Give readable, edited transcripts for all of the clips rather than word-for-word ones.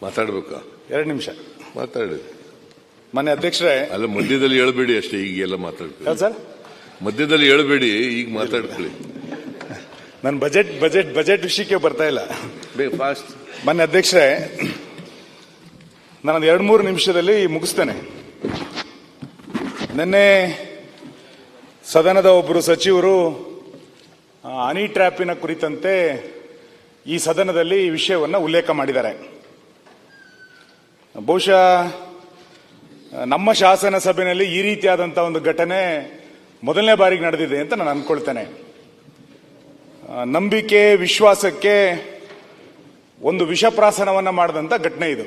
ಮಾತಾಡ್ಬೇಕಾ? 2 ನಿಮಿಷ ಮಾತಾಡಿ. ಮಾನ್ಯ ಅಧ್ಯಕ್ಷರೇ, ಅಲ್ಲ, ಮಧ್ಯದಲ್ಲಿ ಹೇಳ್ಬೇಡಿ ಅಷ್ಟೇ. ಈಗೆಲ್ಲ ಮಾತಾಡ್ಕೊಳ್ಳಿ ಸರ್. ಮಧ್ಯದಲ್ಲಿ ಹೇಳ್ಬೇಡಿ, ಈಗ ಮಾತಾಡ್ಕೊಳ್ಳಿ. ನಾನು ಬಜೆಟ್ ವಿಷಯಕ್ಕೆ ಬರ್ತಾ ಇಲ್ಲ. ಫಾಸ್ಟ್. ಮಾನ್ಯ ಅಧ್ಯಕ್ಷರೇ, ನಾನು 2-3 ನಿಮಿಷದಲ್ಲಿ ಮುಗಿಸ್ತೇನೆ. ನಿನ್ನೆ ಸದನದ ಒಬ್ಬರು ಸಚಿವರು ಹನಿ ಟ್ರ್ಯಾಪಿನ ಕುರಿತಂತೆ ಈ ಸದನದಲ್ಲಿ ಈ ವಿಷಯವನ್ನು ಉಲ್ಲೇಖ ಮಾಡಿದ್ದಾರೆ. ಬಹುಶಃ ನಮ್ಮ ಶಾಸನ ಸಭೆಯಲ್ಲಿ ಈ ರೀತಿಯಾದಂತಹ ಒಂದು ಘಟನೆ ಮೊದಲನೇ ಬಾರಿಗೆ ನಡೆದಿದೆ ಅಂತ ನಾನು ಅನ್ಕೊಳ್ತೇನೆ. ನಂಬಿಕೆ, ವಿಶ್ವಾಸಕ್ಕೆ ಒಂದು ವಿಷಪ್ರಾಸನವನ್ನ ಮಾಡಿದಂತ ಘಟನೆ ಇದು.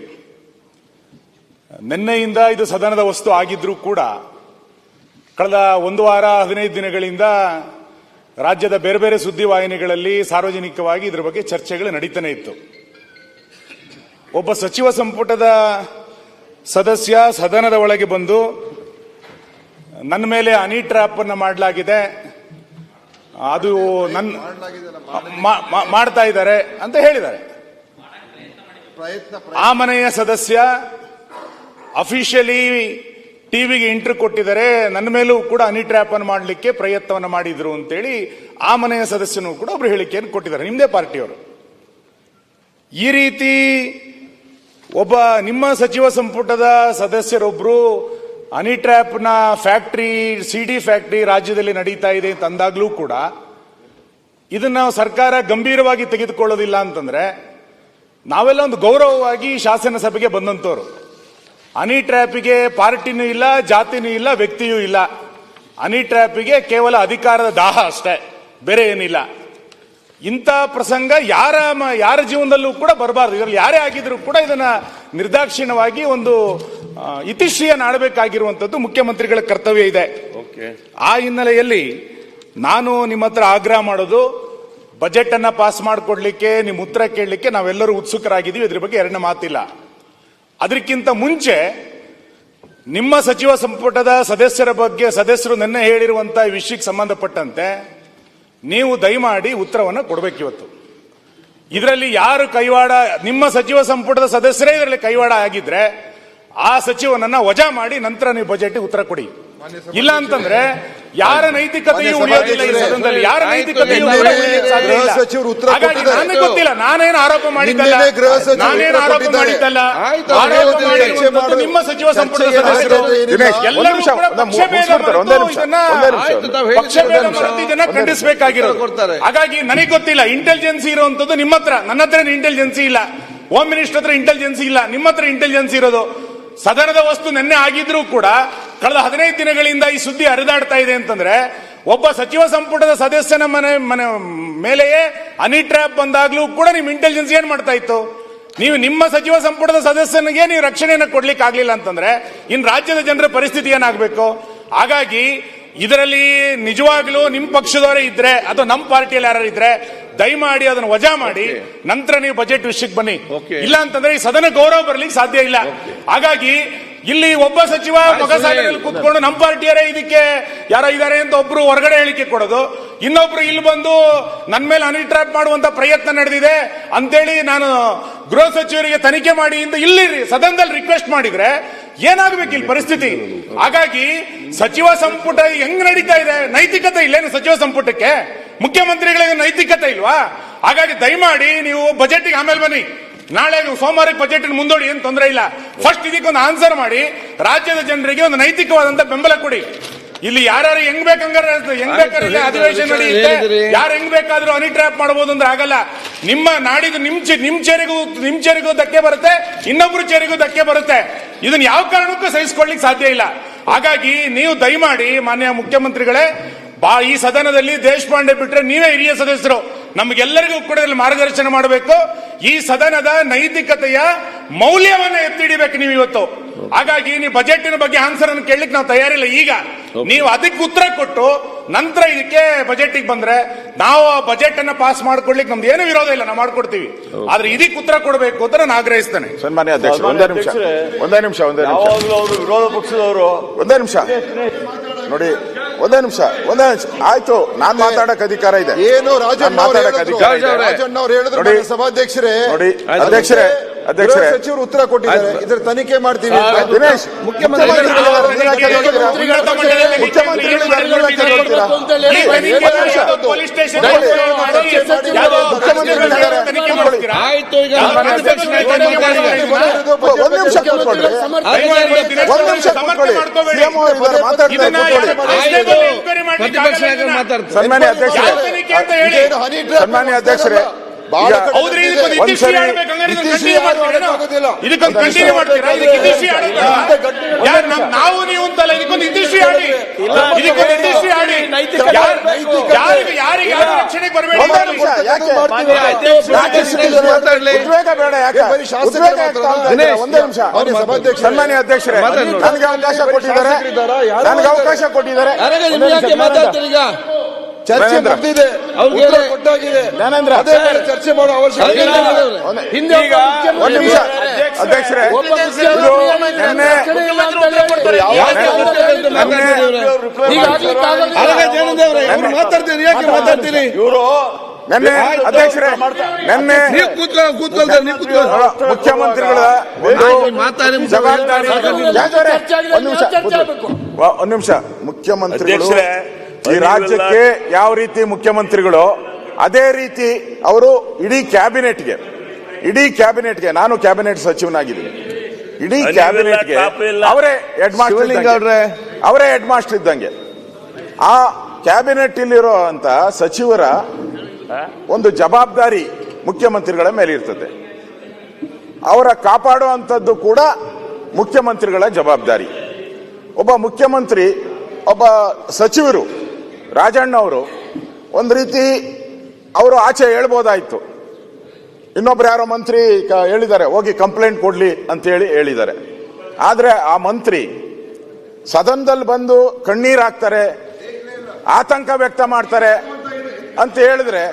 ನಿನ್ನೆಯಿಂದ ಇದು ಸದನದ ವಸ್ತು ಆಗಿದ್ರೂ ಕೂಡ ಕಳೆದ 1 ವಾರ 15 ದಿನಗಳಿಂದ ರಾಜ್ಯದ ಬೇರೆ ಬೇರೆ ಸುದ್ದಿವಾಹಿನಿಗಳಲ್ಲಿ ಸಾರ್ವಜನಿಕವಾಗಿ ಇದರ ಬಗ್ಗೆ ಚರ್ಚೆಗಳು ನಡೀತಾನೆ ಇತ್ತು. ಒಬ್ಬ ಸಚಿವ ಸಂಪುಟದ ಸದಸ್ಯ ಸದನದ ಒಳಗೆ ಬಂದು ನನ್ನ ಮೇಲೆ ಹನಿ ಟ್ರ್ಯಾಪ್ ಅನ್ನು ಮಾಡಲಾಗಿದೆ, ಅದು ಮಾಡ್ತಾ ಇದ್ದಾರೆ ಅಂತ ಹೇಳಿದ್ದಾರೆ. ಆ ಮನೆಯ ಸದಸ್ಯ ಅಫಿಷಿಯಲಿ ಟಿವಿಗೆ ಇಂಟರ್ವ್ಯೂ ಕೊಟ್ಟಿದ್ದಾರೆ, ನನ್ನ ಮೇಲೂ ಕೂಡ ಹನಿ ಟ್ರ್ಯಾಪ್ ಅನ್ನು ಮಾಡಲಿಕ್ಕೆ ಪ್ರಯತ್ನವನ್ನು ಮಾಡಿದ್ರು ಅಂತೇಳಿ ಆ ಮನೆಯ ಸದಸ್ಯನೂ ಕೂಡ ಒಬ್ರು ಹೇಳಿಕೆಯನ್ನು ಕೊಟ್ಟಿದ್ದಾರೆ, ನಿಮ್ಮದೇ ಪಾರ್ಟಿಯವರು. ಈ ರೀತಿ ಒಬ್ಬ ನಿಮ್ಮ ಸಚಿವ ಸಂಪುಟದ ಸದಸ್ಯರೊಬ್ರು ಹನಿ ಟ್ರ್ಯಾಪ್ನ ಫ್ಯಾಕ್ಟರಿ, ಸಿಡಿ ಫ್ಯಾಕ್ಟರಿ ರಾಜ್ಯದಲ್ಲಿ ನಡೀತಾ ಇದೆ ಅಂತ ಅಂದಾಗ್ಲೂ ಕೂಡ ಇದನ್ನ ಸರ್ಕಾರ ಗಂಭೀರವಾಗಿ ತೆಗೆದುಕೊಳ್ಳೋದಿಲ್ಲ ಅಂತಂದ್ರೆ, ನಾವೆಲ್ಲ ಒಂದು ಗೌರವವಾಗಿ ಶಾಸನ ಸಭೆಗೆ ಬಂದಂತವ್ರು. ಹನಿ ಟ್ರ್ಯಾಪಿಗೆ ಪಾರ್ಟಿನೂ ಇಲ್ಲ, ಜಾತಿನೂ ಇಲ್ಲ, ವ್ಯಕ್ತಿಯೂ ಇಲ್ಲ. ಹನಿ ಟ್ರ್ಯಾಪಿಗೆ ಕೇವಲ ಅಧಿಕಾರದ ದಾಹ ಅಷ್ಟೇ, ಬೇರೆ ಏನಿಲ್ಲ. ಇಂಥ ಪ್ರಸಂಗ ಯಾರ ಜೀವನದಲ್ಲೂ ಕೂಡ ಬರಬಾರದು. ಇದರಲ್ಲಿ ಯಾರೇ ಆಗಿದ್ರು ಕೂಡ ಇದನ್ನ ನಿರ್ದಾಕ್ಷಿಣ್ಯವಾಗಿ ಒಂದು ಇತಿಶ್ರೀಯನ್ನು ಆಡಬೇಕಾಗಿರುವಂತದ್ದು ಮುಖ್ಯಮಂತ್ರಿಗಳ ಕರ್ತವ್ಯ ಇದೆ. ಆ ಹಿನ್ನೆಲೆಯಲ್ಲಿ ನಾನು ನಿಮ್ಮ ಹತ್ರ ಆಗ್ರಹ ಮಾಡೋದು, ಬಜೆಟ್ ಅನ್ನ ಪಾಸ್ ಮಾಡಿಕೊಡ್ಲಿಕ್ಕೆ, ನಿಮ್ಮ ಉತ್ತರ ಕೇಳಲಿಕ್ಕೆ ನಾವೆಲ್ಲರೂ ಉತ್ಸುಕರಾಗಿದ್ದೀವಿ. ಇದ್ರ ಬಗ್ಗೆ ಎರಡನೇ ಮಾತಿಲ್ಲ. ಅದಕ್ಕಿಂತ ಮುಂಚೆ ನಿಮ್ಮ ಸಚಿವ ಸಂಪುಟದ ಸದಸ್ಯರು ನಿನ್ನೆ ಹೇಳಿರುವಂತಹ ವಿಷಯಕ್ಕೆ ಸಂಬಂಧಪಟ್ಟಂತೆ ನೀವು ದಯಮಾಡಿ ಉತ್ತರವನ್ನು ಕೊಡಬೇಕಿವತ್ತು. ಇದರಲ್ಲಿ ಯಾರು ಕೈವಾಡ, ನಿಮ್ಮ ಸಚಿವ ಸಂಪುಟದ ಸದಸ್ಯರೇ ಇದರಲ್ಲಿ ಕೈವಾಡ ಆಗಿದ್ರೆ ಆ ಸಚಿವನನ್ನ ವಜಾ ಮಾಡಿ ನಂತರ ನೀವು ಬಜೆಟ್ ಉತ್ತರ ಕೊಡಿ. ಇಲ್ಲ ಅಂತಂದ್ರೆ ಯಾರ ನೈತಿಕತೆಯೂ ಉಳಿಯೋದಿಲ್ಲ ಈ ಸದನದಲ್ಲಿ, ಯಾರ ನೈತಿಕತೆಯೂ ನನಗೆ ಗೊತ್ತಿಲ್ಲ. ನಾನೇನು ಆರೋಪ ಮಾಡಿದ್ದಲ್ಲ, ಆರೋಪ ಮಾಡಿರುವಂತದ್ದು ನಿಮ್ಮ ಸಚಿವ ಸಂಪುಟದ ಸದಸ್ಯರು. ಎಲ್ಲರೂ ಪಕ್ಷಭೇದ ಮರೆತು ಇದನ್ನ ಖಂಡಿಸಬೇಕಾಗಿರೋದು. ಹಾಗಾಗಿ ನನಗೆ ಗೊತ್ತಿಲ್ಲ, ಇಂಟೆಲಿಜೆನ್ಸಿ ಇರುವಂತದ್ದು ನಿಮ್ಮ ಹತ್ರ, ನನ್ನ ಹತ್ರ ಇಂಟೆಲಿಜೆನ್ಸಿ ಇಲ್ಲ, ಹೋಮ್ ಮಿನಿಸ್ಟರ್ ಹತ್ರ ಇಂಟೆಲಿಜೆನ್ಸಿ ಇಲ್ಲ, ನಿಮ್ಮ ಹತ್ರ ಇಂಟೆಲಿಜೆನ್ಸಿ ಇರೋದು. ಸದನದ ವಸ್ತು ನಿನ್ನೆ ಆಗಿದ್ರೂ ಕೂಡ ಕಳೆದ 15 ದಿನಗಳಿಂದ ಈ ಸುದ್ದಿ ಹರಿದಾಡ್ತಾ ಇದೆ ಅಂತಂದ್ರೆ, ಒಬ್ಬ ಸಚಿವ ಸಂಪುಟದ ಸದಸ್ಯನ ಮನೆ ಮೇಲೆಯೇ ಹನಿ ಟ್ರ್ಯಾಪ್ ಬಂದಾಗ್ಲೂ ಕೂಡ ನಿಮ್ ಇಂಟೆಲಿಜೆನ್ಸ್ ಏನ್ ಮಾಡ್ತಾ ಇತ್ತು? ನೀವು ನಿಮ್ಮ ಸಚಿವ ಸಂಪುಟದ ಸದಸ್ಯನಿಗೆ ನೀವು ರಕ್ಷಣೆಯನ್ನು ಕೊಡ್ಲಿಕ್ಕೆ ಆಗ್ಲಿಲ್ಲ ಅಂತಂದ್ರೆ ಇನ್ ರಾಜ್ಯದ ಜನರ ಪರಿಸ್ಥಿತಿ ಏನಾಗಬೇಕು? ಹಾಗಾಗಿ ಇದರಲ್ಲಿ ನಿಜವಾಗ್ಲೂ ನಿಮ್ ಪಕ್ಷದವರೇ ಇದ್ರೆ ಅಥವಾ ನಮ್ಮ ಪಾರ್ಟಿಯಲ್ಲಿ ಯಾರು ಇದ್ರೆ ದಯಮಾಡಿ ಅದನ್ನು ವಜಾ ಮಾಡಿ ನಂತರ ನೀವು ಬಜೆಟ್ ವಿಷಯಕ್ಕೆ ಬನ್ನಿ. ಇಲ್ಲ ಅಂತಂದ್ರೆ ಈ ಸದನ ಗೌರವ ಬರ್ಲಿಕ್ಕೆ ಸಾಧ್ಯ ಇಲ್ಲ. ಹಾಗಾಗಿ ಇಲ್ಲಿ ಒಬ್ಬ ಸಚಿವ ಮಗಸಾಲೆಯಲ್ಲಿ ಕೂತ್ಕೊಂಡು ನಮ್ಮ ಪಾರ್ಟಿಯರೇ ಇದಕ್ಕೆ ಯಾರೋ ಇದ್ದಾರೆ ಅಂತ ಒಬ್ರು ಹೊರಗಡೆ ಹೇಳಿಕೆ ಕೊಡೋದು, ಇನ್ನೊಬ್ರು ಇಲ್ಲಿ ಬಂದು ನನ್ನ ಮೇಲೆ ಹನಿ ಟ್ರ್ಯಾಪ್ ಮಾಡುವಂತ ಪ್ರಯತ್ನ ನಡೆದಿದೆ ಅಂತೇಳಿ ನಾನು ಗೃಹ ಸಚಿವರಿಗೆ ತನಿಖೆ ಮಾಡಿ ಅಂತ ಇಲ್ಲಿ ಸದನದಲ್ಲಿ ರಿಕ್ವೆಸ್ಟ್ ಮಾಡಿದ್ರೆ ಏನಾಗಬೇಕು ಇಲ್ಲಿ ಪರಿಸ್ಥಿತಿ? ಹಾಗಾಗಿ ಸಚಿವ ಸಂಪುಟ ಹೆಂಗ್ ನಡೀತಾ ಇದೆ? ನೈತಿಕತೆ ಇಲ್ಲೇನು ಸಚಿವ ಸಂಪುಟಕ್ಕೆ? ಮುಖ್ಯಮಂತ್ರಿಗಳಿಗೆ ನೈತಿಕತೆ ಇಲ್ವಾ? ಹಾಗಾಗಿ ದಯಮಾಡಿ ನೀವು ಬಜೆಟ್ಗೆ ಆಮೇಲೆ ಬನ್ನಿ, ನಾಳೆ ಸೋಮವಾರಕ್ಕೆ ಬಜೆಟ್ ಮುಂದೂಡಿ, ಏನು ತೊಂದರೆ ಇಲ್ಲ. ಫಸ್ಟ್ ಇದಕ್ಕೊಂದು ಆನ್ಸರ್ ಮಾಡಿ, ರಾಜ್ಯದ ಜನರಿಗೆ ಒಂದು ನೈತಿಕವಾದಂತ ಬೆಂಬಲ ಕೊಡಿ. ಇಲ್ಲಿ ಯಾರು ಹೆಂಗ್ ಬೇಕಾದ್ರೆ ಅಧಿವೇಶನ ನಡೆಯುತ್ತೆ, ಯಾರು ಹೆಂಗ್ ಬೇಕಾದ್ರೂ ಹನಿ ಟ್ರ್ಯಾಪ್ ಮಾಡಬಹುದು ಅಂದ್ರೆ ಆಗಲ್ಲ. ನಿಮ್ಮ ನಾಡಿದು ನಿಮ್ ಚೇರಿಗೂ ಧಕ್ಕೆ ಬರುತ್ತೆ, ಇನ್ನೊಬ್ರು ಚೇರಿಗೂ ಧಕ್ಕೆ ಬರುತ್ತೆ. ಇದನ್ನ ಯಾವ ಕಾರಣಕ್ಕೂ ಸಹಿಸಿಕೊಳ್ಳಿಕ್ಕೆ ಸಾಧ್ಯ ಇಲ್ಲ. ಹಾಗಾಗಿ ನೀವು ದಯಮಾಡಿ ಮಾನ್ಯ ಮುಖ್ಯಮಂತ್ರಿಗಳೇ, ಈ ಸದನದಲ್ಲಿ ದೇಶಪಾಂಡೆ ಬಿಟ್ರೆ ನೀವೇ ಹಿರಿಯ ಸದಸ್ಯರು, ನಮಗೆಲ್ಲರಿಗೂ ಕೂಡ ಮಾರ್ಗದರ್ಶನ ಮಾಡಬೇಕು. ಈ ಸದನದ ನೈತಿಕತೆಯ ಮೌಲ್ಯವನ್ನ ಎತ್ತಿಡಿಬೇಕು ನೀವು ಇವತ್ತು. ಹಾಗಾಗಿ ನೀವು ಬಜೆಟಿನ ಬಗ್ಗೆ ಆನ್ಸರ್ ಅನ್ನು ಕೇಳಲಿಕ್ಕೆ ನಾವು ತಯಾರಿಲ್ಲ. ಈಗ ನೀವು ಅದಕ್ಕೆ ಉತ್ತರ ಕೊಟ್ಟು ನಂತರ ಇದಕ್ಕೆ ಬಜೆಟ್ಗೆ ಬಂದ್ರೆ ನಾವು ಆ ಬಜೆಟ್ ಅನ್ನ ಪಾಸ್ ಮಾಡ್ಕೊಡ್ಲಿಕ್ಕೆ ನಮ್ದು ಏನು ವಿರೋಧ ಇಲ್ಲ, ನಾವು ಮಾಡ್ಕೊಡ್ತೀವಿ. ಆದ್ರೆ ಇದಕ್ಕೆ ಉತ್ತರ ಕೊಡಬೇಕು ಅಂತ ನಾನು ಆಗ್ರಹಿಸ್ತೇನೆ. ಸನ್ಮಾನ್ಯ ಅಧ್ಯಕ್ಷ, ಒಂದೇ ನಿಮಿಷ ವಿರೋಧ ಪಕ್ಷದವರು ಒಂದೇ ನಿಮಿಷ ನೋಡಿ, ಒಂದೇ ನಿಮಿಷ ಆಯ್ತು. ನಾನ್ ಮಾತಾಡಕ್ ಅಧಿಕಾರ ಇದೆ. ಏನು ರಾಜಣ್ಣ ಅವರು ಹೇಳಿದ್ರು, ಸಭಾಧ್ಯಕ್ಷರೇ ನೋಡಿ ಅಧ್ಯಕ್ಷರೇ ಅಧ್ಯಕ್ಷರೇ, ಸಚಿವರು ಉತ್ತರ ಕೊಟ್ಟಿದ್ದಾರೆ, ಇದ್ರ ತನಿಖೆ ಮಾಡ್ತೀವಿ ಅಂತ. ದಿನೇಶ್, ಮುಖ್ಯಮಂತ್ರಿಗಳು ಪೊಲೀಸ್ ಸ್ಟೇಷನ್ ಒಂದ್ ನಿಮಿಷ ಕೂತ್ಕೊಳ್ಳಿ. ಸನ್ಮಾನ್ಯ ಅಧ್ಯಕ್ಷರೇ, ಸನ್ಮಾನ್ಯ ಅಧ್ಯಕ್ಷರೇ, ಹೌದ್ರಿ, ಇದಕ್ಕೊಂದು ಕಂಟಿನ್ಯೂ ಮಾಡ್ತೀರಾ? ಇದಕ್ಕೆ ಇಂಡಸ್ಟ್ರಿ ನಾವು ನೀವು ಅಂತಲ್ಲ, ಇದಕ್ಕೊಂದು ಇಂಡಸ್ಟ್ರಿ ಆಡಿ, ಇದಕ್ಕೊಂದು ಇಂಡಸ್ಟ್ರಿ ಆಡಿ. ಯಾರಿಗೆ ರಕ್ಷಣೆಗೆ ಬರಬೇಡಿ. ಉದ್ವೇಗ ಬೇಡ, ಯಾಕೆ ಒಂದೇ ನಿಮಿಷ. ಸನ್ಮಾನ್ಯ ಅಧ್ಯಕ್ಷರೇ, ನನಗೆ ಅವಕಾಶ ಕೊಟ್ಟಿದ್ದಾರೆ, ಚರ್ಚೆ ಮುಗಿದಿದೆ, ಉತ್ತರ ಕೊಟ್ಟಾಗಿದೆ. ಜ್ಞಾನೇಂದ್ರ, ಅದೇ ಮೇಲೆ ಚರ್ಚೆ ಮಾಡೋ ಅವಶ್ಯಕತೆ ಇಲ್ಲ. ಒಂದು ನಿಮಿಷ ಅಧ್ಯಕ್ಷರೇ, ಇವರು ನೆನ್ನೆ ಅಧ್ಯಕ್ಷರೇ, ನೆನ್ನೆ ಮುಖ್ಯಮಂತ್ರಿಗಳ ಜವಾಬ್ದಾರಿ. ಒಂದು ನಿಮಿಷ, ಮುಖ್ಯಮಂತ್ರಿಗಳು ಈ ರಾಜ್ಯಕ್ಕೆ ಯಾವ ರೀತಿ ಮುಖ್ಯಮಂತ್ರಿಗಳು, ಅದೇ ರೀತಿ ಅವರು ಇಡೀ ಕ್ಯಾಬಿನೆಟ್ಗೆ ನಾನು ಕ್ಯಾಬಿನೆಟ್ ಸಚಿವನಾಗಿದ್ದೀನಿ, ಇಡೀ ಕ್ಯಾಬಿನೆಟ್ಗೆ ಅವರೇ ಹೆಡ್ ಮಾಸ್ಟರ್ ಇದ್ದಂಗೆ. ಆ ಕ್ಯಾಬಿನೆಟ್ ಇಲ್ಲಿರೋ ಅಂತ ಸಚಿವರ ಒಂದು ಜವಾಬ್ದಾರಿ ಮುಖ್ಯಮಂತ್ರಿಗಳ ಮೇಲೆ ಇರ್ತದೆ. ಅವರ ಕಾಪಾಡುವಂಥದ್ದು ಕೂಡ ಮುಖ್ಯಮಂತ್ರಿಗಳ ಜವಾಬ್ದಾರಿ. ಒಬ್ಬ ಮುಖ್ಯಮಂತ್ರಿ, ಒಬ್ಬ ಸಚಿವರು, ರಾಜಣ್ಣ ಅವರು ಒಂದು ರೀತಿ ಅವರು ಆಚೆ ಹೇಳ್ಬೋದಾಯ್ತು. ಇನ್ನೊಬ್ರು ಯಾರೋ ಮಂತ್ರಿ ಹೇಳಿದ್ದಾರೆ, ಹೋಗಿ ಕಂಪ್ಲೇಂಟ್ ಕೊಡ್ಲಿ ಅಂತ ಹೇಳಿದ್ದಾರೆ. ಆದ್ರೆ ಆ ಮಂತ್ರಿ ಸದನದಲ್ಲಿ ಬಂದು ಕಣ್ಣೀರ್ ಹಾಕ್ತಾರೆ, ಆತಂಕ ವ್ಯಕ್ತ ಮಾಡ್ತಾರೆ ಅಂತ ಹೇಳಿದ್ರೆ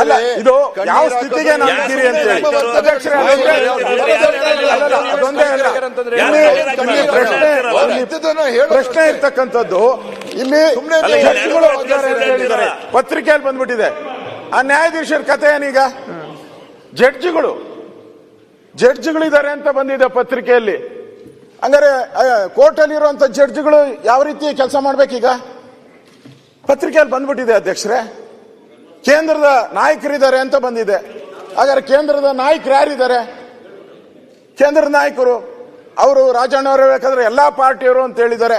ಅಲ್ಲ, ಇದು ಯಾವ ಸ್ಥಿತಿಗೆ ನಾವಿದ್ದೀರಿ ಅಂತ ಹೇಳಿ. ಅಧ್ಯಕ್ಷರೇ, ಅದೊಂದೇ ಅಲ್ಲ, ಪ್ರಶ್ನೆ ಇರ್ತಕ್ಕಂಥದ್ದು ಇಲ್ಲಿ ಜಡ್ಜ್ಗಳು ಹೇಳಿದ್ದಾರೆ, ಪತ್ರಿಕೆಯಲ್ಲಿ ಬಂದ್ಬಿಟ್ಟಿದೆ. ಆ ನ್ಯಾಯಾಧೀಶರ ಕಥೆ ಏನೀಗ? ಜಡ್ಜ್ಗಳಿದ್ದಾರೆ ಅಂತ ಬಂದಿದೆ ಪತ್ರಿಕೆಯಲ್ಲಿ. ಹಂಗಾರೆ ಕೋರ್ಟ್ ಅಲ್ಲಿ ಇರುವಂತ ಜಡ್ಜ್ಗಳು ಯಾವ ರೀತಿ ಕೆಲಸ ಮಾಡ್ಬೇಕೀಗ? ಪತ್ರಿಕೆಯಲ್ಲಿ ಬಂದ್ಬಿಟ್ಟಿದೆ ಅಧ್ಯಕ್ಷರೇ. ಕೇಂದ್ರದ ನಾಯಕರಿದ್ದಾರೆ ಅಂತ ಬಂದಿದೆ. ಹಾಗಾದ್ರೆ ಕೇಂದ್ರದ ನಾಯಕರು ಯಾರಿದ್ದಾರೆ? ಕೇಂದ್ರದ ನಾಯಕರು ಅವರು ರಾಜಣ್ಣ ಅವರು ಬೇಕಾದ್ರೆ ಎಲ್ಲಾ ಪಾರ್ಟಿಯವರು ಅಂತ ಹೇಳಿದ್ದಾರೆ.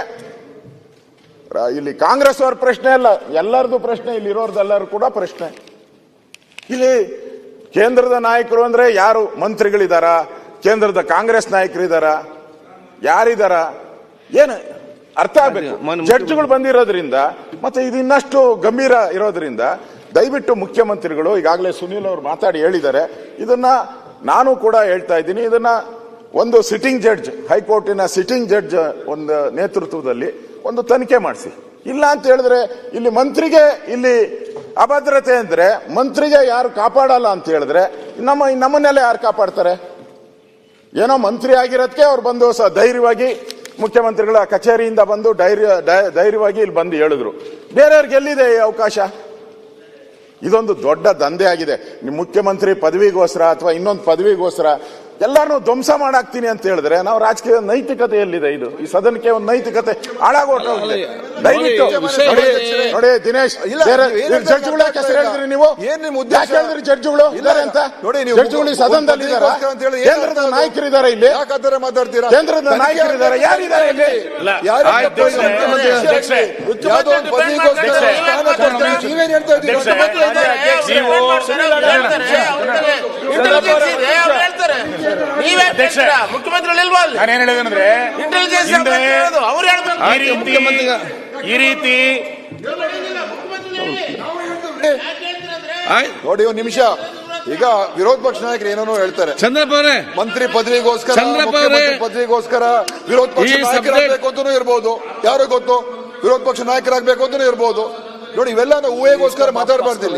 ಇಲ್ಲಿ ಕಾಂಗ್ರೆಸ್ ಅವ್ರ ಪ್ರಶ್ನೆ ಅಲ್ಲ, ಎಲ್ಲರದು ಪ್ರಶ್ನೆ, ಇಲ್ಲಿ ಇರೋರ್ದೆಲ್ಲರೂ ಕೂಡ ಪ್ರಶ್ನೆ. ಇಲ್ಲಿ ಕೇಂದ್ರದ ನಾಯಕರು ಅಂದ್ರೆ ಯಾರು? ಮಂತ್ರಿಗಳಿದಾರ? ಕೇಂದ್ರದ ಕಾಂಗ್ರೆಸ್ ನಾಯಕರಿದಾರ? ಯಾರಿದಾರ? ಏನು ಅರ್ಥ ಆಗ್ಬೇಕು. ಜಡ್ಜ್ಗಳು ಬಂದಿರೋದ್ರಿಂದ ಮತ್ತೆ ಇದು ಇನ್ನಷ್ಟು ಗಂಭೀರ ಇರೋದ್ರಿಂದ ದಯವಿಟ್ಟು ಮುಖ್ಯಮಂತ್ರಿಗಳು, ಈಗಾಗಲೇ ಸುನೀಲ್ ಅವರು ಮಾತಾಡಿ ಹೇಳಿದ್ದಾರೆ, ಇದನ್ನ ನಾನು ಕೂಡ ಹೇಳ್ತಾ ಇದ್ದೀನಿ, ಇದನ್ನ ಒಂದು ಸಿಟ್ಟಿಂಗ್ ಜಡ್ಜ್, ಹೈಕೋರ್ಟಿನ ಸಿಟ್ಟಿಂಗ್ ಜಡ್ಜ್ ಒಂದು ನೇತೃತ್ವದಲ್ಲಿ ಒಂದು ತನಿಖೆ ಮಾಡಿಸಿ. ಇಲ್ಲ ಅಂತ ಹೇಳಿದ್ರೆ ಇಲ್ಲಿ ಮಂತ್ರಿಗೆ ಇಲ್ಲಿ ಅಭದ್ರತೆ ಅಂದ್ರೆ ಮಂತ್ರಿಗೆ ಯಾರು ಕಾಪಾಡಲ್ಲ ಅಂತ ಹೇಳಿದ್ರೆ ನಮ್ಮನ್ನೆಲ್ಲ ಯಾರು ಕಾಪಾಡ್ತಾರೆ? ಏನೋ ಮಂತ್ರಿ ಆಗಿರೋದಕ್ಕೆ ಅವ್ರು ಬಂದು ಧೈರ್ಯವಾಗಿ ಮುಖ್ಯಮಂತ್ರಿಗಳ ಕಚೇರಿಯಿಂದ ಬಂದು ಧೈರ್ಯವಾಗಿ ಇಲ್ಲಿ ಬಂದು ಹೇಳಿದ್ರು. ಬೇರೆಯವ್ರಿಗೆ ಎಲ್ಲಿದೆ ಈ ಅವಕಾಶ? ಇದೊಂದು ದೊಡ್ಡ ದಂಧೆ ಆಗಿದೆ. ನಿಮ್ಮ ಮುಖ್ಯಮಂತ್ರಿ ಪದವಿಗೋಸ್ಕರ ಅಥವಾ ಇನ್ನೊಂದು ಪದವಿಗೋಸ್ಕರ ಎಲ್ಲಾರು ಧ್ವಂಸ ಮಾಡಾಕ್ತೀನಿ ಅಂತ ಹೇಳಿದ್ರೆ ನಾವು ರಾಜಕೀಯ ನೈತಿಕತೆ ಎಲ್ಲಿದೆ? ಇದು ಈ ಸದನಕ್ಕೆ ಒಂದು ನೈತಿಕತೆ ಹಾಳಾಗೋಗಿದೆ. ದಯವಿಟ್ಟು ನೋಡಿ ದಿನೇಶ್, ಜಡ್ಜ್ಗಳ ಹೆಸರು ಹೇಳಿದ್ರಿ ನೀವು, ಯಾಕೆ ಹೇಳಿದ್ರಿ ಜಡ್ಜ್ಗಳು ಇದ್ದಾರೆ ಅಂತ? ಜಡ್ಜ್ಗಳು ಸದನದಲ್ಲಿ ಇದ್ದಾರೆ, ಕೇಂದ್ರದ ನಾಯಕರಿದ್ದಾರೆ, ಇಲ್ಲಿ ಮಾತಾಡ್ತೀರಾ? ಕೇಂದ್ರದ ನಾಯಕರಿದ್ದಾರೆ, ಯಾರಿದ್ದಾರೆ ಇಲ್ಲಿ? ನೀವೇನ್ ಹೇಳ್ತಾ ಇದ್ದೀರಿ? ಮುಖ್ಯಮಂತ್ರಿಗಳು ಇಲ್ವಾ? ನಾನೇನ್ ಹೇಳಿದ್ರೆ ಈ ರೀತಿ ನೋಡಿ, ಒಂದು ನಿಮಿಷ. ಈಗ ವಿರೋಧ ಪಕ್ಷ ನಾಯಕರು ಏನೇನೋ ಹೇಳ್ತಾರೆ. ಚಂದ್ರಪ್ಪ ಅವರೇ, ಮಂತ್ರಿ ಪದವಿಗೋಸ್ಕರ, ಮುಖ್ಯಮಂತ್ರಿ ಪದವಿಗೋಸ್ಕರ ವಿರೋಧ ಪಕ್ಷ ನಾಯಕರಾಗಬೇಕು ಅಂತನೂ ಇರ್ಬೋದು, ಯಾರು ಗೊತ್ತು, ವಿರೋಧ ಪಕ್ಷ ನಾಯಕರಾಗಬೇಕು ಅಂತನೂ ಇರ್ಬೋದು. ನೋಡಿ, ಇವೆಲ್ಲ ನಾವು ಊಹೆಗೋಸ್ಕರ ಮಾತಾಡಬಾರ್ದಿಲ್ಲ.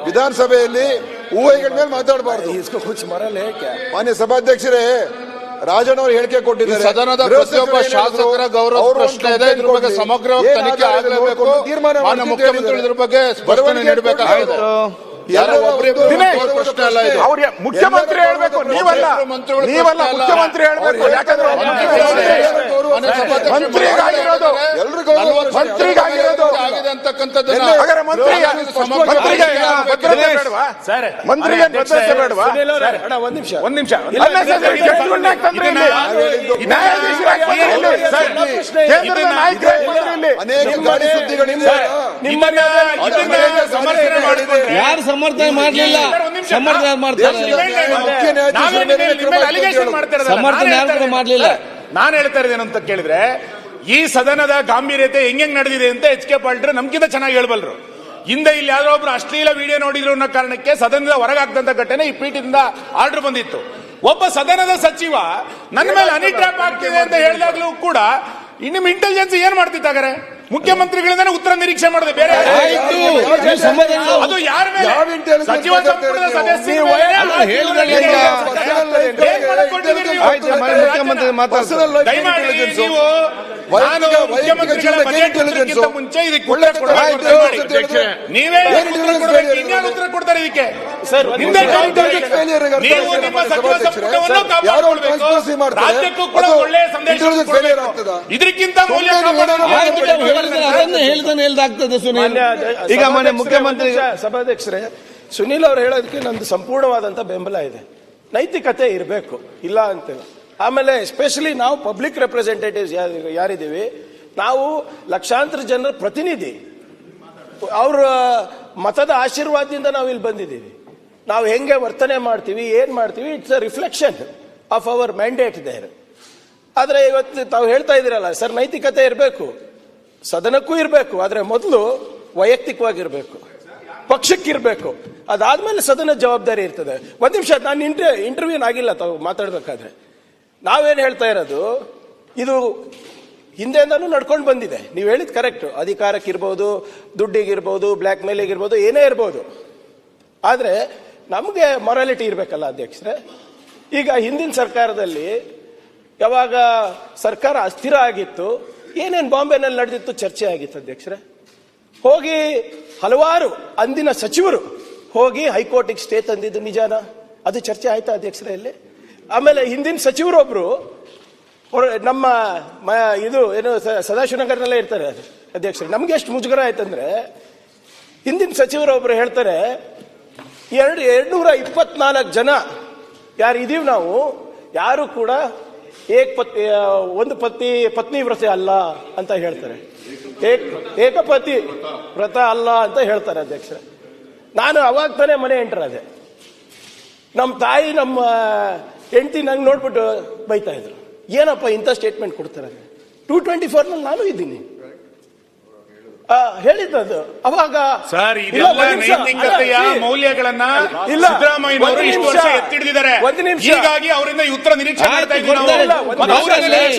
ವಿಧಾನಸಭೆಯಲ್ಲಿ ಊಹೆಗಳ ಮೇಲೆ ಮಾತಾಡಬಾರ್ದು. ಮಾನ್ಯ ಸಭಾಧ್ಯಕ್ಷರೇ, ರಾಜಣ್ಣ ಅವರು ಹೇಳಿಕೆ ಕೊಟ್ಟಿದ್ದಾರೆ, ಸದನದ ಪ್ರತಿಯೊಬ್ಬ ಶಾಸಕರ ಗೌರವ ಪ್ರಶ್ನೆ ಇದೆ, ಇದ್ರ ಬಗ್ಗೆ ಸಮಗ್ರ ತನಿಖೆ ಆಗಲೇಬೇಕು. ಮಾನ್ಯ ಮುಖ್ಯಮಂತ್ರಿಗಳು ಇದ್ರ ಬಗ್ಗೆ ಸ್ಪಷ್ಟನೆ ನೀಡಬೇಕಾಗಿದೆ. ಯಾರೋ ಒಬ್ರಿಬ್ರು ದಿನೇಶ್, ಪ್ರಶ್ನೆ ಅಲ್ಲ ಇದು. ಅವ್ರಿಗೆ ಮುಖ್ಯಮಂತ್ರಿ ಹೇಳ್ಬೇಕು, ನೀವಲ್ಲ ಮಂತ್ರಿಗಳು ನೀವಲ್ಲ ಪ್ರಶ್ನೆ ಅಲ್ಲ. ಮುಖ್ಯಮಂತ್ರಿ ಹೇಳ್ಬೇಕು. ಯಾಕಂದ್ರೆ ಒಬ್ಬ ಮಂತ್ರಿಗಾಗಿರೋದು ಮಂತ್ರಿಗಾಗಿರೋದು ಆಗಿದೆ ಅಂತಕ್ಕಂಥದ್ದನ್ನ ಹಾಗಾದ್ರೆ ಮಂತ್ರಿಗೆ ಭದ್ರತೆ ಬೇಡವಾ? ಸರ್ ಮಂತ್ರಿಗೆ ಭದ್ರತೆ ಬೇಡವಾ? ಒಂದ್ ನಿಮಿಷ Unnecessary ಜಡ್ಜ್ಗಳನ್ನ ಯಾಕೆ ತಂದ್ರಿ ಇಲ್ಲಿ? ನ್ಯಾಯಾಧೀಶರಾಗಿ ಬಂದ್ರಿ ಇಲ್ಲಿ. ಕೇಂದ್ರದ ನಾಯಕರಾಗಿ ಬಂದ್ರಿ ಇಲ್ಲಿ. ಅನೇಕ ಗಾಳಿ ಸುದ್ದಿಗಳಿಂದ ಸಮರ್ಥನೆ ಮಾಡಿದ್ರೆ ಯಾರು ಸಮರ್ಥನೆ ಮಾಡಲಿಲ್ಲ, ಸಮರ್ಥನೆ ಮಾಡ್ತಾರೆ. ಸಮರ್ಥನೆ ಯಾರು ಕೂಡ ಮಾಡಲಿಲ್ಲ. ನಾನು ಹೇಳ್ತಾ ಇದ್ದೇನೆ ಅಂತ ಕೇಳಿದ್ರೆ, ಈ ಸದನದ ಗಾಂಭೀರ್ಯತೆ ಹೆಂಗ್ ನಡೆದಿದೆ ಅಂತ ಎಚ್ ಕೆ ಪಾಲ್ಟ್ರು ನಮ್ಗಿಂತ ಚೆನ್ನಾಗಿ ಹೇಳ್ಬಲ್ರು. ಹಿಂದೆ ಇಲ್ಲಿ ಯಾರೋ ಒಬ್ರು ಅಶ್ಲೀಲ ವಿಡಿಯೋ ನೋಡಿದ್ರು ಅನ್ನೋ ಕಾರಣಕ್ಕೆ ಸದನದ ಹೊರಗಾಗ್ತಂತ ಘಟನೆ ಈ ಪೀಠದಿಂದ ಆರ್ಡರ್ ಬಂದಿತ್ತು. ಒಬ್ಬ ಸದನದ ಸಚಿವ ನನ್ನ ಮೇಲೆ ಹನಿ ಟ್ರ್ಯಾಪ್ ಆಗ್ತಿದೆ ಅಂತ ಹೇಳಿದಾಗ್ಲೂ ಕೂಡ ನಿಮ್ಮ ಇಂಟೆಲಿಜೆನ್ಸ್ ಏನ್ ಮಾಡ್ತಿದ್ದಾಗಾರೆ? ಮುಖ್ಯಮಂತ್ರಿಗಳಿಂದ ಉತ್ತರ ನಿರೀಕ್ಷೆ ಮಾಡಿದೆ, ಬೇರೆ ಯಾರು? ಆಯ್ತು, ನೀವು ಸಮಾಧಾನ ಅದು ಯಾರ ಮೇಲೆ? ಯಾವ intelligence ಸಚಿವ ಸಂಪುಟದ ಸದಸ್ಯರ ನೀವು ಮೇಲೆ ಹೇಳಿದ್ರಲ್ಲ ಏನ್ ಈಗ. ಮಾಡ್ಕೊಂಡಿದ್ದೀರಿ ನೀವು? ಮುಖ್ಯಮಂತ್ರಿ ಮಾತಾಡ್ತಾರೆ. ದಯಮಾಡಿ ನೀವು ನಾನು ವೈಯಕ್ತಿಕ ಮುಖ್ಯಮಂತ್ರಿಗಳ ಜೀವನಕ್ಕೆ ಬಜೆಟ್ intelligence ಉತ್ತರಕ್ಕಿಂತ ಮುಂಚೆ ಇದಕ್ಕೆ ಒಳ್ಳೆ ಉತ್ತರ ಕೊಡಬೇಕು ಅಂತ ಆಯ್ತು, ಮಾಡಿ. ಅಧ್ಯಕ್ಷೆ. ನೀವೇ ಏನು ಉತ್ತರ intelligence ಕೊಡಬೇಕು, failure ಇನ್ಯಾರು ಉತ್ತರ ಕೊಡ್ತಾರೆ ಇದಕ್ಕೆ? ನಿಮ್ದೇ intelligence ಜವಾಬ್ದಾರಿ. failure ಗೆ ನೀವು ಅರ್ಥ ನಿಮ್ಮ ಮಾಡ್ತಾರೆ ಸಚಿವ ಸಂಪುಟವನ್ನು ಸರ್. ಯಾರೋ ಕಾಪಾಡಿಕೊಳ್ಬೇಕು, conspiracy ಮಾಡ್ತಾರೆ. ರಾಜ್ಯಕ್ಕೂ ಕೂಡ ಅದು ಒಳ್ಳೆಯ ಸಂದೇಶ intelligence failure ಆಗ್ತದಾ? ಇದಕ್ಕಿಂತ ಮೌಲ್ಯ ಸುಮ್ಮನೆ ಕಾಪಾಡೋದು ಆಯ್ತು, ಅವ್ರು ಹೇಳಿದ್ರೆ ಅದನ್ನೇ ಹೇಳ್ದಾಗ್ತದೆ ಸುನೀಲ್. ಈಗ ಮನೆ ಮುಖ್ಯಮಂತ್ರಿ ಸಭಾಧ್ಯಕ್ಷರೇ, ಸುನೀಲ್ ಅವರು ಹೇಳೋದಕ್ಕೆ ನಂದು ಸಂಪೂರ್ಣವಾದಂತ ಬೆಂಬಲ ಇದೆ. ನೈತಿಕತೆ ಇರಬೇಕು, ಇಲ್ಲ ಅಂತಿಲ್ಲ. ಆಮೇಲೆ ಎಸ್ಪೆಷಲಿ ನಾವು ಪಬ್ಲಿಕ್ ರೆಪ್ರೆಸೆಂಟೇಟಿವ್ಸ್ ಯಾರಿದ್ದೀವಿ, ನಾವು ಲಕ್ಷಾಂತರ ಜನರ ಪ್ರತಿನಿಧಿ. ಅವರ ಮತದ ಆಶೀರ್ವಾದದಿಂದ ನಾವು ಇಲ್ಲಿ ಬಂದಿದ್ದೀವಿ. ನಾವು ಹೆಂಗೆ ವರ್ತನೆ ಮಾಡ್ತೀವಿ, ಏನ್ ಮಾಡ್ತೀವಿ, it's a reflection of our mandate there. ಆದ್ರೆ ಇವತ್ತು ತಾವು ಹೇಳ್ತಾ ಇದ್ದೀರಲ್ಲ ಸರ್, ನೈತಿಕತೆ ಇರಬೇಕು, ಸದನಕ್ಕೂ ಇರಬೇಕು, ಆದ್ರೆ ಮೊದಲು ವೈಯಕ್ತಿಕವಾಗಿರ್ಬೇಕು, ಪಕ್ಷಕ್ಕಿರ್ಬೇಕು. ಅದಾದ್ಮೇಲೆ ಸದನ ಜವಾಬ್ದಾರಿ ಇರ್ತದೆ. ಒಂದ್ ನಿಮಿಷ, ನಾನು ಇಂಟರ್ವ್ಯೂ ಆಗಿಲ್ಲ ತಾವು ಮಾತಾಡ್ಬೇಕಾದ್ರೆ. ನಾವೇನ್ ಹೇಳ್ತಾ ಇರೋದು, ಇದು ಹಿಂದೆಯಿಂದನೂ ನಡ್ಕೊಂಡು ಬಂದಿದೆ. ನೀವು ಹೇಳಿದ್ ಕರೆಕ್ಟ್. ಅಧಿಕಾರಕ್ಕಿರ್ಬೋದು, ದುಡ್ಡಿಗಿರ್ಬೋದು, ಬ್ಲ್ಯಾಕ್ ಮೇಲಿಗಿರ್ಬೋದು, ಏನೇ ಇರ್ಬೋದು. ಆದ್ರೆ ನಮಗೆ ಮೊರಾಲಿಟಿ ಇರ್ಬೇಕಲ್ಲ ಅಧ್ಯಕ್ಷರೇ. ಈಗ ಹಿಂದಿನ ಸರ್ಕಾರದಲ್ಲಿ ಯಾವಾಗ ಸರ್ಕಾರ ಅಸ್ಥಿರ ಆಗಿತ್ತು, ಏನೇನ್ ಬಾಂಬೆನಲ್ಲಿ ನಡೆದಿತ್ತು ಚರ್ಚೆ ಆಗಿತ್ತು ಅಧ್ಯಕ್ಷರೇ. ಹೋಗಿ ಹಲವಾರು ಅಂದಿನ ಸಚಿವರು ಹೋಗಿ ಹೈಕೋರ್ಟಿಗೆ ಸ್ಟೇ ತಂದಿದ್ದು ನಿಜಾನ? ಅದು ಚರ್ಚೆ ಆಯ್ತಾ ಅಧ್ಯಕ್ಷರೇ ಇಲ್ಲಿ? ಆಮೇಲೆ ಹಿಂದಿನ ಸಚಿವರೊಬ್ರು ನಮ್ಮ ಇದು ಏನು ಸದಾಶಿವನಗರದಲ್ಲೇ ಇರ್ತಾರೆ ಅಧ್ಯಕ್ಷರೇ. ನಮ್ಗೆ ಎಷ್ಟು ಮುಜುಗರ ಆಯ್ತಂದ್ರೆ, ಹಿಂದಿನ ಸಚಿವರೊಬ್ರು ಹೇಳ್ತಾರೆ 224 ಜನ ಯಾರು ಇದೀವಿ ನಾವು, ಯಾರು ಕೂಡ ಒಂದು ಪತ್ನಿ ವ್ರತ ಅಲ್ಲ ಅಂತ ಹೇಳ್ತಾರೆ. ಏಕಪತಿ ವ್ರತ ಅಲ್ಲ ಅಂತ ಹೇಳ್ತಾರೆ ಅಧ್ಯಕ್ಷರೇ. ನಾನು ಅವಾಗ ತಾನೇ ಮನೆ ಎಂಟರಾದೆ. ನಮ್ಮ ತಾಯಿ ನಮ್ಮ ಹೆಂಡತಿ ನಂಗೆ ನೋಡ್ಬಿಟ್ಟು ಬೈತಾ ಇದ್ರು, ಏನಪ್ಪ ಇಂಥ ಸ್ಟೇಟ್ಮೆಂಟ್ ಕೊಡ್ತಾರೆ. 224 ನಾನು ಇದ್ದೀನಿ ಹೇಳಿದ್ದದು ಅವಾಗ. ಸರ್, ಇದೆಲ್ಲ ನೈತಿಕತೆಯ ಮೌಲ್ಯಗಳನ್ನ ಸಿದ್ದರಾಮಯ್ಯನವರು ಇಷ್ಟು ವರ್ಷ ಎತ್ತಿಡಿದಿದ್ದಾರೆ. ಹೀಗಾಗಿ ಅವರಿಂದ ಈ ಉತ್ತರ ನಿರೀಕ್ಷೆ ಮಾಡ್ತಾ ಇದ್ದೀವಿ ನಾವು.